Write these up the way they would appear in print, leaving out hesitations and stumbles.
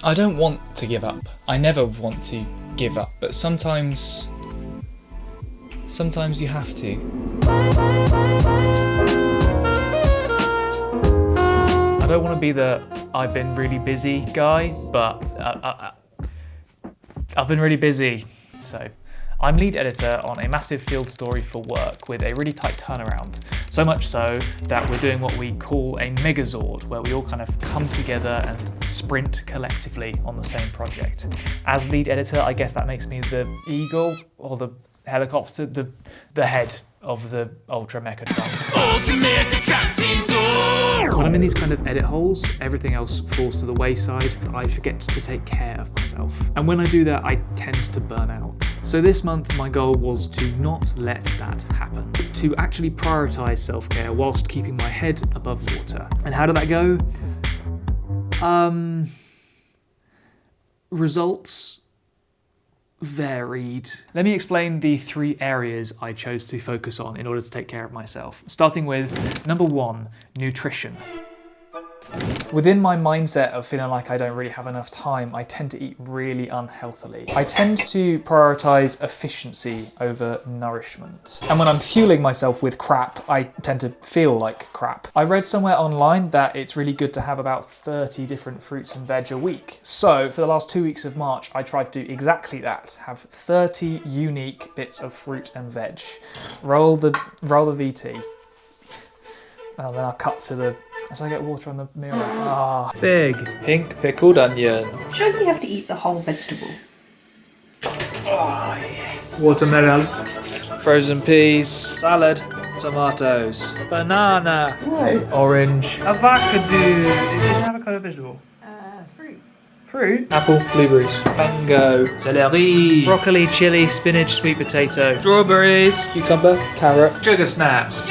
I don't want to give up. I never want to give up, but sometimes you have to. I don't want to be the I've been really busy guy, but I've been really busy. So I'm lead editor on a massive field story for work with a really tight turnaround. So much so that we're doing what we call a megazord, where we all kind of come together and sprint collectively on the same project. As lead editor, I guess that makes me the eagle or the helicopter, the head of the Ultra Mechatron. When I'm in these kind of edit holes, everything else falls to the wayside. I forget to take care of myself. And when I do that, I tend to burn out. So this month, my goal was to not let that happen. To actually prioritize self-care whilst keeping my head above water. And how did that go? Results varied. Let me explain the 3 areas I chose to focus on in order to take care of myself. Starting with number 1, nutrition. Within my mindset of feeling like I don't really have enough time, I tend to eat really unhealthily. I tend to prioritize efficiency over nourishment. And when I'm fueling myself with crap, I tend to feel like crap. I read somewhere online that it's really good to have about 30 different fruits and veg a week. So for the last 2 weeks of March, I tried to do exactly that. Have 30 unique bits of fruit and veg. Roll the VT. Well, then I'll cut to the... Should I get water on the mirror? Ah, fig, pink pickled onion. Surely you have to eat the whole vegetable. Oh, yes. Watermelon, frozen peas, salad, tomatoes, banana, orange, avocado. Is avocado a vegetable? Fruit. Fruit? Apple, blueberries, mango, celery, broccoli, chili, spinach, sweet potato, strawberries, cucumber, carrot, sugar snaps.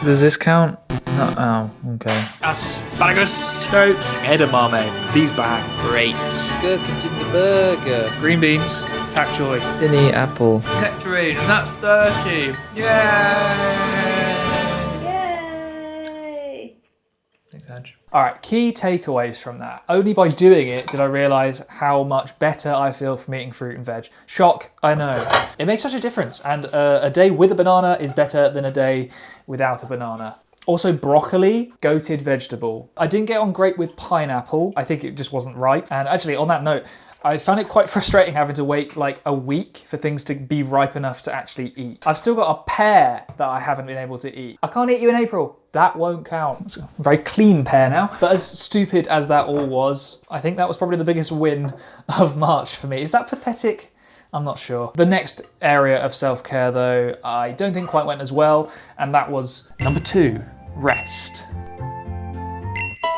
Does this count? No, oh, okay. Asparagus, goat, edamame, bees bang, grapes, gherkins in the burger, green beans, pak choy, Dinny apple, nectarine, and that's 30. Yay! Yay! Thanks, Ange. Alright, key takeaways from that. Only by doing it did I realise how much better I feel from eating fruit and veg. Shock, I know. It makes such a difference, and a day with a banana is better than a day without a banana. Also broccoli, goated vegetable. I didn't get on great with pineapple. I think it just wasn't ripe. And actually on that note, I found it quite frustrating having to wait like a week for things to be ripe enough to actually eat. I've still got a pear that I haven't been able to eat. I can't eat you in April. That won't count. It's a very clean pear now. But as stupid as that all was, I think that was probably the biggest win of March for me. Is that pathetic? I'm not sure. The next area of self-care though, I don't think quite went as well. And that was number 2. Rest.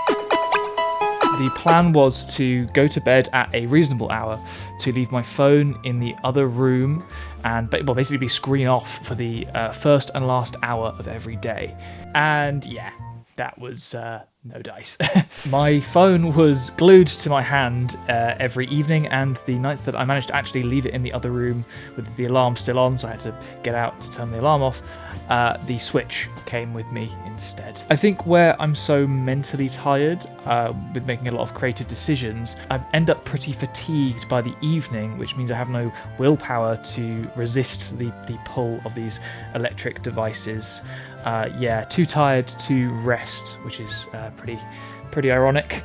The plan was to go to bed at a reasonable hour, to leave my phone in the other room and basically be screen off for the first and last hour of every day. And yeah, that was no dice. My phone was glued to my hand every evening, and the nights that I managed to actually leave it in the other room with the alarm still on, so I had to get out to turn the alarm off, the switch came with me instead. I think where I'm so mentally tired with making a lot of creative decisions, I end up pretty fatigued by the evening, which means I have no willpower to resist the pull of these electric devices. Yeah, too tired to rest, which is pretty ironic.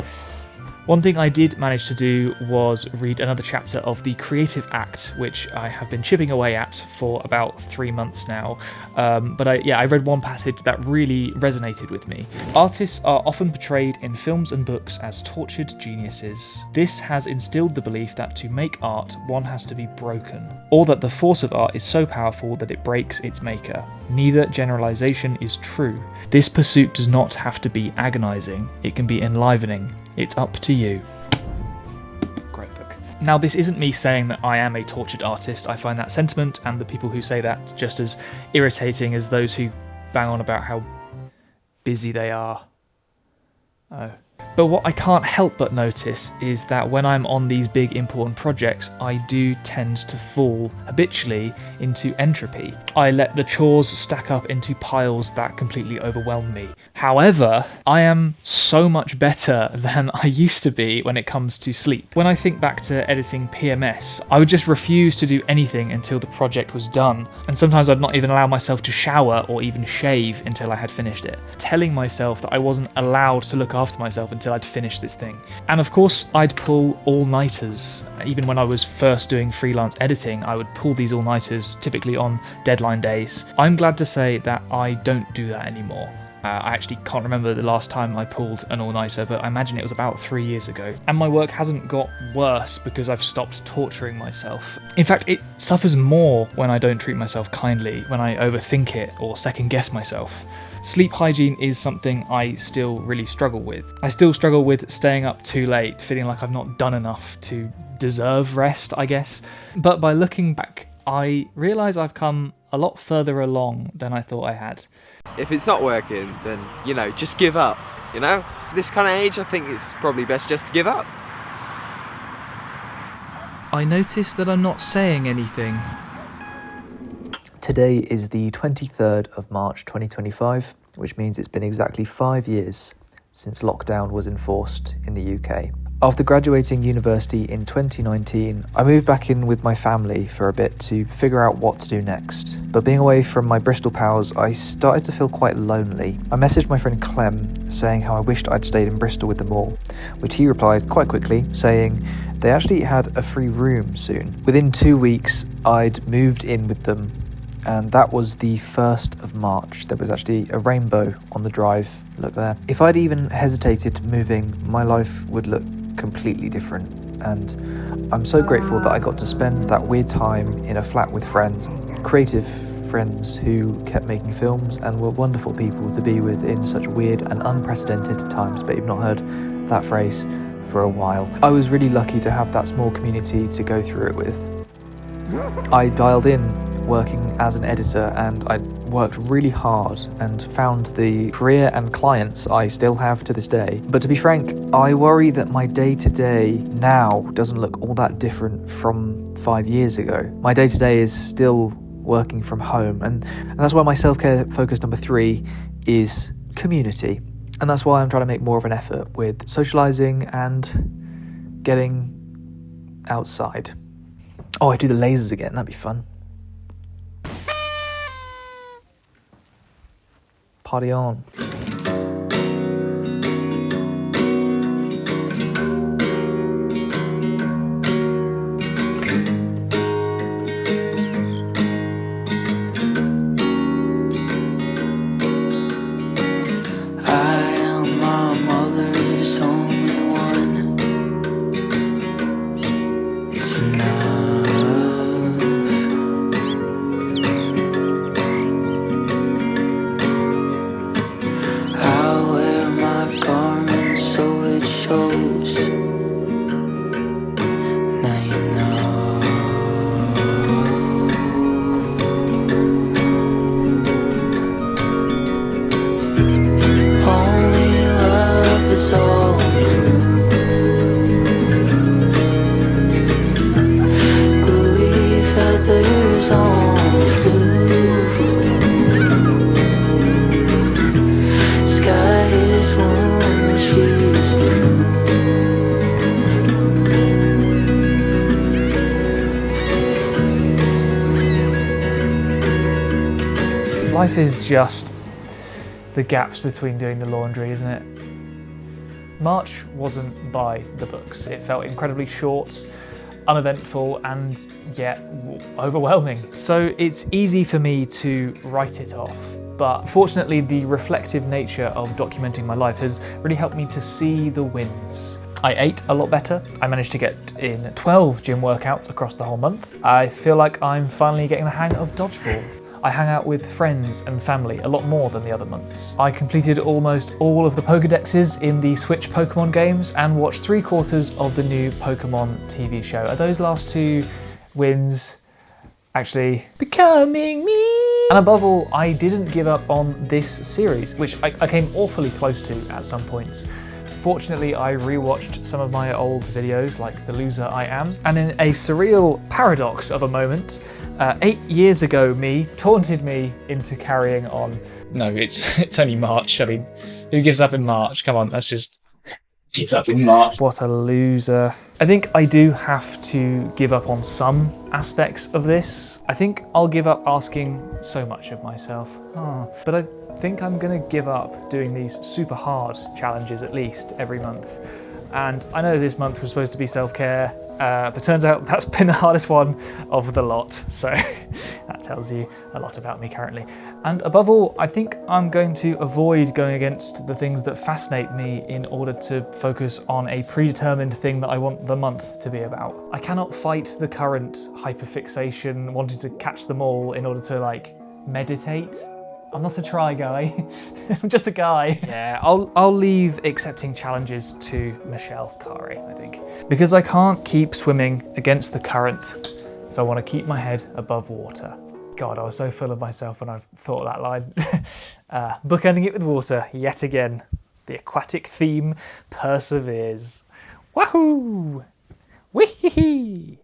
One thing I did manage to do was read another chapter of The Creative Act, which I have been chipping away at for about 3 months now. But I read one passage that really resonated with me. Artists are often portrayed in films and books as tortured geniuses. This has instilled the belief that to make art, one has to be broken, or that the force of art is so powerful that it breaks its maker. Neither generalization is true. This pursuit does not have to be agonizing. It can be enlivening. It's up to you. Great book. Now, this isn't me saying that I am a tortured artist. I find that sentiment and the people who say that just as irritating as those who bang on about how busy they are. Oh. But what I can't help but notice is that when I'm on these big important projects, I do tend to fall habitually into entropy. I let the chores stack up into piles that completely overwhelm me. However, I am so much better than I used to be when it comes to sleep. When I think back to editing PMS, I would just refuse to do anything until the project was done, and sometimes I'd not even allow myself to shower or even shave until I had finished it, telling myself that I wasn't allowed to look after myself until I'd finished this thing. And of course, I'd pull all-nighters. Even when I was first doing freelance editing, I would pull these all-nighters, typically on deadline days. I'm glad to say that I don't do that anymore. I actually can't remember the last time I pulled an all-nighter, but I imagine it was about 3 years ago. And my work hasn't got worse because I've stopped torturing myself. In fact, it suffers more when I don't treat myself kindly, when I overthink it or second-guess myself. Sleep hygiene is something I still really struggle with. I still struggle with staying up too late, feeling like I've not done enough to deserve rest, I guess. But by looking back, I realise I've come a lot further along than I thought I had. If it's not working, then, just give up, This kind of age, I think it's probably best just to give up. I notice that I'm not saying anything. Today is the 23rd of March 2025, which means it's been exactly 5 years since lockdown was enforced in the UK. After graduating university in 2019, I moved back in with my family for a bit to figure out what to do next. But being away from my Bristol pals, I started to feel quite lonely. I messaged my friend Clem saying how I wished I'd stayed in Bristol with them all, which he replied quite quickly, saying they actually had a free room soon. Within 2 weeks, I'd moved in with them, and that was the 1st of March. There was actually a rainbow on the drive, look there. If I'd even hesitated moving, my life would look completely different, and I'm so grateful that I got to spend that weird time in a flat with friends, creative friends who kept making films and were wonderful people to be with in such weird and unprecedented times. But you've not heard that phrase for a while. I was really lucky to have that small community to go through it with. I dialed in working as an editor, and I worked really hard and found the career and clients I still have to this day. But to be frank, I worry that my day-to-day now doesn't look all that different from 5 years ago. My day-to-day is still working from home, and that's why my self-care focus number 3 is community. And that's why I'm trying to make more of an effort with socialising and getting outside. Oh, I do the lasers again, that'd be fun. Party on. Life is just the gaps between doing the laundry, isn't it? March wasn't by the books. It felt incredibly short, uneventful, and yet overwhelming. So it's easy for me to write it off. But fortunately, the reflective nature of documenting my life has really helped me to see the wins. I ate a lot better. I managed to get in 12 gym workouts across the whole month. I feel like I'm finally getting the hang of dodgeball. I hang out with friends and family a lot more than the other months. I completed almost all of the Pokédexes in the Switch Pokemon games and watched 3/4 of the new Pokemon TV show. Are those last 2 wins actually becoming me? And above all, I didn't give up on this series, which I came awfully close to at some points. Unfortunately, I rewatched some of my old videos like The Loser I Am, and in a surreal paradox of a moment, 8 years ago me taunted me into carrying on. No, it's only March. I mean, who gives up in March? Come on, that's just... gives up in March. What a loser. I think I do have to give up on some aspects of this. I think I'll give up asking so much of myself. But I think I'm gonna give up doing these super hard challenges at least every month. And I know this month was supposed to be self-care, but turns out that's been the hardest one of the lot. So that tells you a lot about me currently. And above all, I think I'm going to avoid going against the things that fascinate me in order to focus on a predetermined thing that I want the month to be about. I cannot fight the current hyperfixation, wanting to catch them all in order to like meditate. I'm not a try guy, I'm just a guy. Yeah, I'll leave accepting challenges to Michelle Kari, I think. Because I can't keep swimming against the current if I want to keep my head above water. God, I was so full of myself when I thought of that line. Bookending it with water, yet again. The aquatic theme perseveres. Wahoo! Wee-hee-hee!